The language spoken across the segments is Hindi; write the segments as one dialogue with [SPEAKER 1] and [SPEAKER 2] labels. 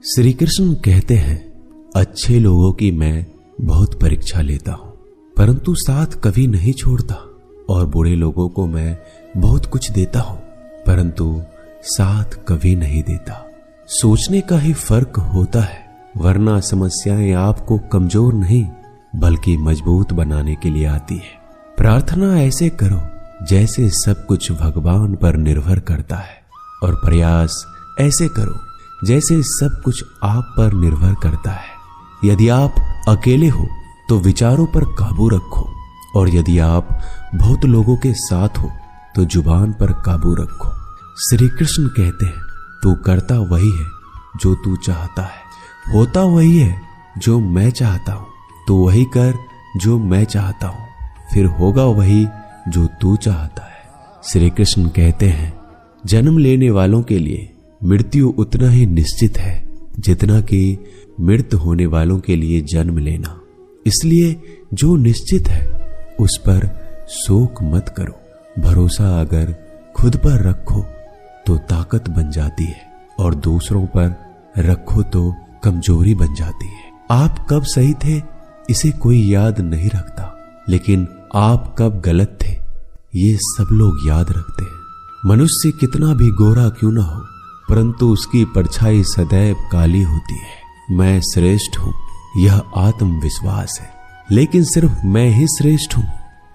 [SPEAKER 1] श्री कृष्ण कहते हैं, अच्छे लोगों की मैं बहुत परीक्षा लेता हूं, परंतु साथ कभी नहीं छोड़ता, और बुरे लोगों को मैं बहुत कुछ देता हूं, परंतु साथ कभी नहीं देता। सोचने का ही फर्क होता है, वरना समस्याएं आपको कमजोर नहीं बल्कि मजबूत बनाने के लिए आती है। प्रार्थना ऐसे करो जैसे सब कुछ भगवान पर निर्भर करता है, और प्रयास ऐसे करो जैसे सब कुछ आप पर निर्भर करता है। यदि आप अकेले हो तो विचारों पर काबू रखो, और यदि आप बहुत लोगों के साथ हो तो जुबान पर काबू रखो। श्री कृष्ण कहते हैं, तू करता वही है जो तू चाहता है, होता वही है जो मैं चाहता हूं, तू वही कर जो मैं चाहता हूं, फिर होगा वही जो तू चाहता है। श्री कृष्ण कहते हैं, जन्म लेने वालों के लिए मृत्यु उतना ही निश्चित है जितना कि मृत होने वालों के लिए जन्म लेना। इसलिए जो निश्चित है उस पर शोक मत करो। भरोसा अगर खुद पर रखो तो ताकत बन जाती है, और दूसरों पर रखो तो कमजोरी बन जाती है। आप कब सही थे इसे कोई याद नहीं रखता, लेकिन आप कब गलत थे ये सब लोग याद रखते हैं। मनुष्य कितना भी गोरा क्यों ना हो, परंतु उसकी परछाई सदैव काली होती है। मैं श्रेष्ठ हूं यह आत्मविश्वास है, लेकिन सिर्फ मैं ही श्रेष्ठ हूं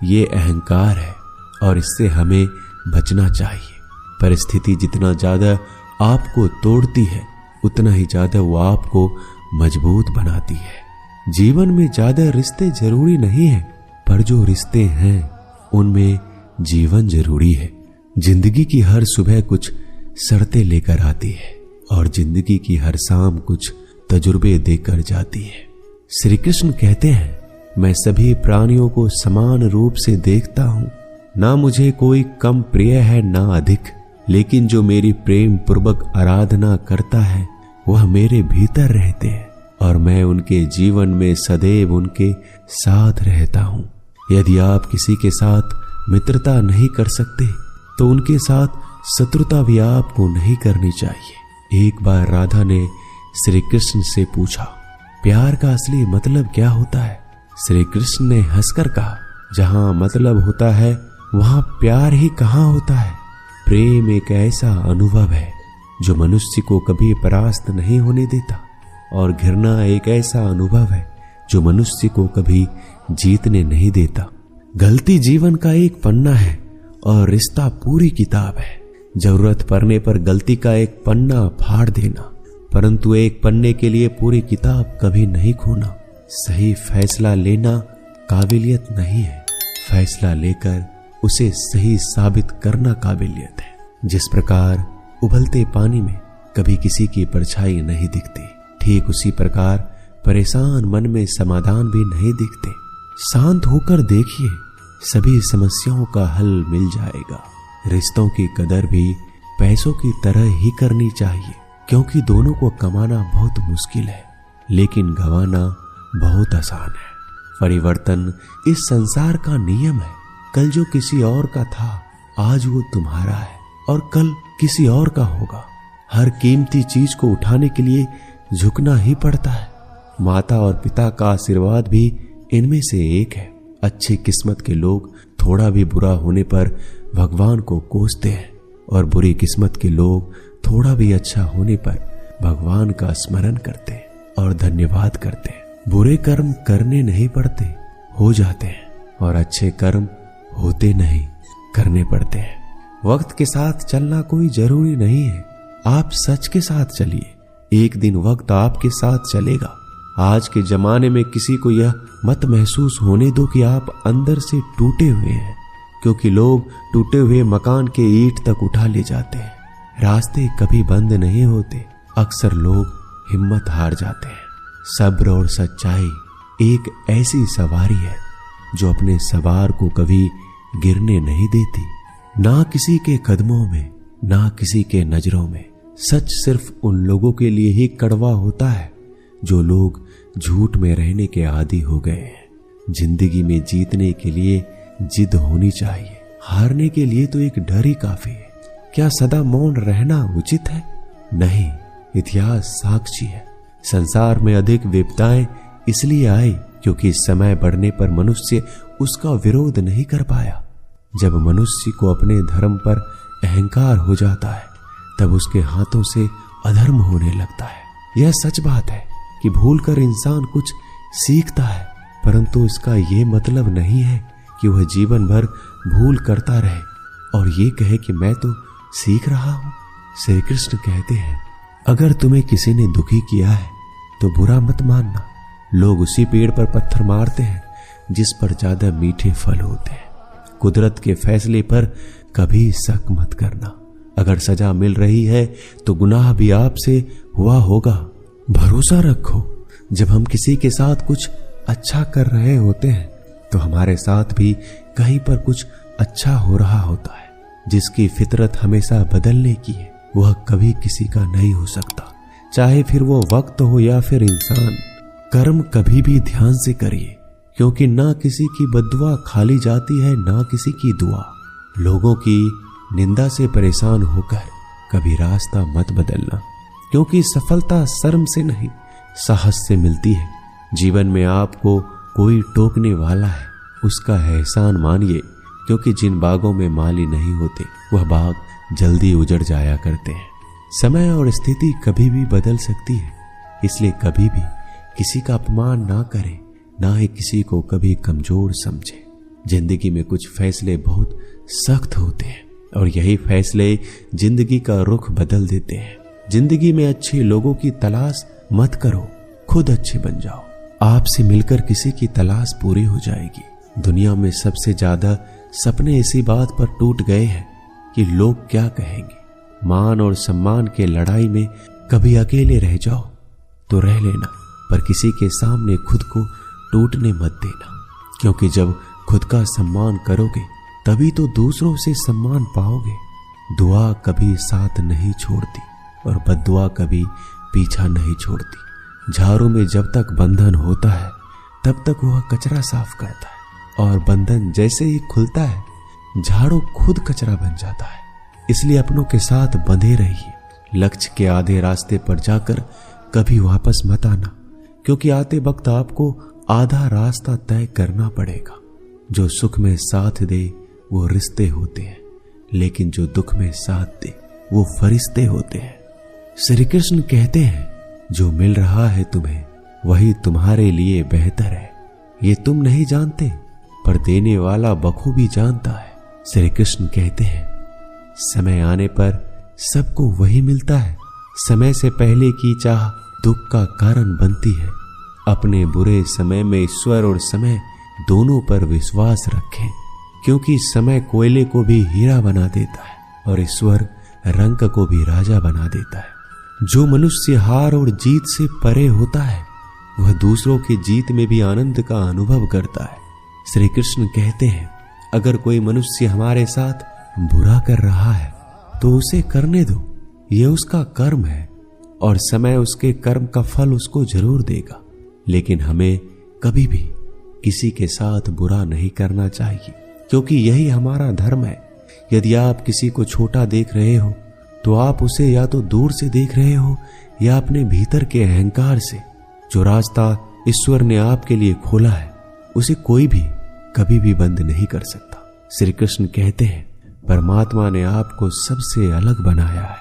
[SPEAKER 1] ये अहंकार है, और इससे हमें बचना चाहिए। परिस्थिति जितना ज्यादा आपको तोड़ती है उतना ही ज्यादा वो आपको मजबूत बनाती है। जीवन में ज्यादा रिश्ते जरूरी नहीं है, पर जो रिश्ते हैं उनमें जीवन जरूरी है। जिंदगी की हर सुबह कुछ शर्तें लेकर आती है, और जिंदगी की हर शाम कुछ तजुर्बे देकर जाती है। श्री कृष्ण कहते हैं, मैं सभी प्राणियों को समान रूप से देखता हूं, ना मुझे कोई कम प्रिय है ना अधिक, लेकिन जो मेरी प्रेम पूर्वक आराधना करता है वह मेरे भीतर रहते हैं, और मैं उनके जीवन में सदैव उनके साथ रहता हूं। यदि आप किसी के साथ मित्रता नहीं कर सकते तो उनके साथ शत्रुता भी आपको नहीं करनी चाहिए। एक बार राधा ने श्री कृष्ण से पूछा, प्यार का असली मतलब क्या होता है? श्री कृष्ण ने हंसकर कहा, जहां मतलब होता है वहां प्यार ही कहां होता है। प्रेम एक ऐसा अनुभव है जो मनुष्य को कभी परास्त नहीं होने देता, और घृणा एक ऐसा अनुभव है जो मनुष्य को कभी जीतने नहीं देता। गलती जीवन का एक पन्ना है और रिश्ता पूरी किताब है। जरूरत पड़ने पर गलती का एक पन्ना फाड़ देना, परंतु एक पन्ने के लिए पूरी किताब कभी नहीं खोना। सही फैसला लेना काबिलियत नहीं है, फैसला लेकर उसे सही साबित करना काबिलियत है। जिस प्रकार उबलते पानी में कभी किसी की परछाई नहीं दिखती, ठीक उसी प्रकार परेशान मन में समाधान भी नहीं दिखते। शांत होकर देखिए, सभी समस्याओं का हल मिल जाएगा। रिश्तों की कदर भी पैसों की तरह ही करनी चाहिए, क्योंकि दोनों को कमाना बहुत मुश्किल है, लेकिन गंवाना बहुत आसान है। परिवर्तन इस संसार का नियम है। कल जो किसी और का था आज वो तुम्हारा है, और कल किसी और का होगा। हर कीमती चीज को उठाने के लिए झुकना ही पड़ता है। माता और पिता का आशीर्वाद भी इनमें से एक है। अच्छी किस्मत के लोग थोड़ा भी बुरा होने पर भगवान को कोसते हैं, और बुरी किस्मत के लोग थोड़ा भी अच्छा होने पर भगवान का स्मरण करते हैं और धन्यवाद करते हैं। बुरे कर्म करने नहीं पड़ते, हो जाते हैं, और अच्छे कर्म होते नहीं, करने पड़ते हैं। वक्त के साथ चलना कोई जरूरी नहीं है, आप सच के साथ चलिए, एक दिन वक्त आपके साथ चलेगा। आज के जमाने में किसी को यह मत महसूस होने दो कि आप अंदर से टूटे हुए हैं, क्योंकि लोग टूटे हुए मकान के ईंट तक उठा ले जाते हैं। रास्ते कभी बंद नहीं होते, अक्सर लोग हिम्मत हार जाते हैं। सब्र और सच्चाई एक ऐसी सवारी है जो अपने सवार को कभी गिरने नहीं देती, ना किसी के कदमों में, ना किसी के नजरों में। सच सिर्फ उन लोगों के लिए ही कड़वा होता है जो लोग झूठ में रहने के आदी हो गए हैं। जिंदगी में जीतने के लिए जिद होनी चाहिए, हारने के लिए तो एक डर ही काफी है। क्या सदा मौन रहना उचित है? नहीं, इतिहास साक्षी है। संसार में अधिक विपदाएं इसलिए आई क्योंकि समय बढ़ने पर मनुष्य उसका विरोध नहीं कर पाया। जब मनुष्य को अपने धर्म पर अहंकार हो जाता है तब उसके हाथों से अधर्म होने लगता है। यह सच बात है कि भूलकर इंसान कुछ सीखता है, परंतु इसका यह मतलब नहीं है कि वह जीवन भर भूल करता रहे और ये कहे कि मैं तो सीख रहा हूं। श्री कृष्ण कहते हैं, अगर तुम्हें किसी ने दुखी किया है तो बुरा मत मानना। लोग उसी पेड़ पर पत्थर मारते हैं जिस पर ज्यादा मीठे फल होते हैं। कुदरत के फैसले पर कभी शक मत करना। अगर सजा मिल रही है तो गुनाह भी आपसे हुआ होगा। भरोसा रखो, जब हम किसी के साथ कुछ अच्छा कर रहे होते हैं तो हमारे साथ भी कहीं पर कुछ अच्छा हो रहा होता है। जिसकी फितरत हमेशा बदलने की है वह कभी किसी का नहीं हो सकता, चाहे फिर वो वक्त हो या फिर इंसान। कर्म कभी भी ध्यान से करिए, क्योंकि ना किसी की बद्दुआ खाली जाती है ना किसी की दुआ। लोगों की निंदा से परेशान होकर कभी रास्ता मत बदलना, क्योंकि सफलता शर्म से नहीं साहस से मिलती है। जीवन में आपको कोई टोकने वाला है उसका एहसान मानिए, क्योंकि जिन बागों में माली नहीं होते वह बाग जल्दी उजड़ जाया करते हैं। समय और स्थिति कभी भी बदल सकती है, इसलिए कभी भी किसी का अपमान ना करें, ना ही किसी को कभी कमजोर समझे। जिंदगी में कुछ फैसले बहुत सख्त होते हैं और यही फैसले जिंदगी का रुख बदल देते हैं। जिंदगी में अच्छे लोगों की तलाश मत करो, खुद अच्छे बन जाओ। आपसे मिलकर किसी की तलाश पूरी हो जाएगी। दुनिया में सबसे ज्यादा सपने इसी बात पर टूट गए हैं कि लोग क्या कहेंगे। मान और सम्मान के लड़ाई में कभी अकेले रह जाओ तो रह लेना, पर किसी के सामने खुद को टूटने मत देना, क्योंकि जब खुद का सम्मान करोगे तभी तो दूसरों से सम्मान पाओगे। दुआ कभी साथ नहीं छोड़ती और बद्दुआ कभी पीछा नहीं छोड़ती। झाड़ू में जब तक बंधन होता है तब तक वह कचरा साफ करता है, और बंधन जैसे ही खुलता है झाड़ू खुद कचरा बन जाता है। इसलिए अपनों के साथ बंधे रहिए। लक्ष्य के आधे रास्ते पर जाकर कभी वापस मत आना, क्योंकि आते वक्त आपको आधा रास्ता तय करना पड़ेगा। जो सुख में साथ दे वो रिश्ते होते हैं, लेकिन जो दुख में साथ दे वो फरिश्ते होते हैं। श्री कृष्ण कहते हैं, जो मिल रहा है तुम्हें वही तुम्हारे लिए बेहतर है। ये तुम नहीं जानते, पर देने वाला बखूबी जानता है। श्री कृष्ण कहते हैं, समय आने पर सबको वही मिलता है। समय से पहले की चाह दुख का कारण बनती है। अपने बुरे समय में ईश्वर और समय दोनों पर विश्वास रखें, क्योंकि समय कोयले को भी हीरा बना देता है और ईश्वर रंक को भी राजा बना देता है। जो मनुष्य हार और जीत से परे होता है वह दूसरों की जीत में भी आनंद का अनुभव करता है। श्री कृष्ण कहते हैं, अगर कोई मनुष्य हमारे साथ बुरा कर रहा है तो उसे करने दो, यह उसका कर्म है और समय उसके कर्म का फल उसको जरूर देगा। लेकिन हमें कभी भी किसी के साथ बुरा नहीं करना चाहिए, क्योंकि यही हमारा धर्म है। यदि आप किसी को छोटा देख रहे हो तो आप उसे या तो दूर से देख रहे हो या अपने भीतर के अहंकार से। जो रास्ता ईश्वर ने आपके लिए खोला है उसे कोई भी कभी भी बंद नहीं कर सकता। श्री कृष्ण कहते हैं, परमात्मा ने आपको सबसे अलग बनाया है,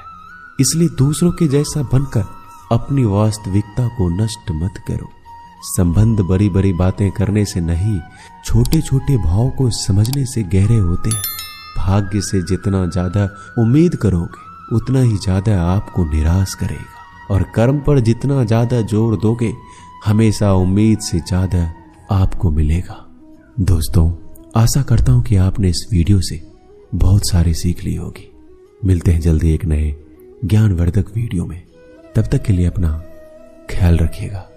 [SPEAKER 1] इसलिए दूसरों के जैसा बनकर अपनी वास्तविकता को नष्ट मत करो। संबंध बड़ी बड़ी बातें करने से नहीं, छोटे छोटे भाव को समझने से गहरे होते हैं। भाग्य से जितना ज्यादा उम्मीद करोगे उतना ही ज्यादा आपको निराश करेगा, और कर्म पर जितना ज्यादा जोर दोगे हमेशा उम्मीद से ज्यादा आपको मिलेगा। दोस्तों, आशा करता हूं कि आपने इस वीडियो से बहुत सारी सीख ली होगी। मिलते हैं जल्दी एक नए ज्ञानवर्धक वीडियो में। तब तक के लिए अपना ख्याल रखिएगा।